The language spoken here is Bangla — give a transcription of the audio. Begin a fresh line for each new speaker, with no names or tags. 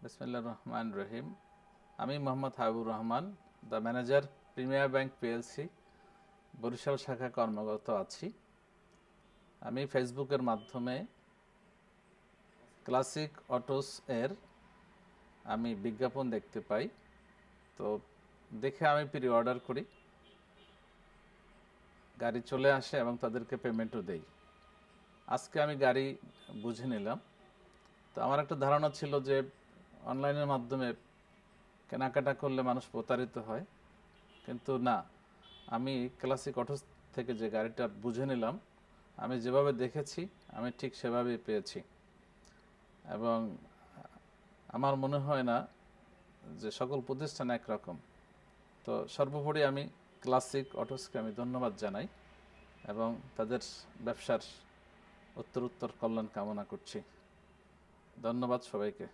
বিসমিল্লাহির রহমানির রহিম। আমি Mohammad Habibur Rahman, the manager, premier bank PLC, Barishal শাখা কর্মরত আছি। আমি ফেসবুকের মাধ্যমে ক্লাসিক অটোস এর আমি বিজ্ঞাপন দেখতে পাই, তো দেখে আমি প্রি অর্ডার করি, গাড়ি চলে আসে এবং তাদেরকে পেমেন্টও দেই। আজকে আমি গাড়ি বুঝে নিলাম। তো আমার একটা ধারণা ছিল যে অনলাইনের মাধ্যমে কেনাকাটা করলে মানুষ প্রতারিত হয়, কিন্তু না, আমি ক্লাসিক অটোস থেকে যে গাড়িটা বুঝে নিলাম, আমি যেভাবে দেখেছি আমি ঠিক সেভাবেই পেয়েছি। এবং আমার মনে হয় না যে সকল প্রতিষ্ঠান একরকম। তো সর্বোপরি আমি ক্লাসিক অটোসকে আমি ধন্যবাদ জানাই এবং তাদের ব্যবসার উত্তরোত্তর কল্যাণ কামনা করছি। ধন্যবাদ সবাইকে।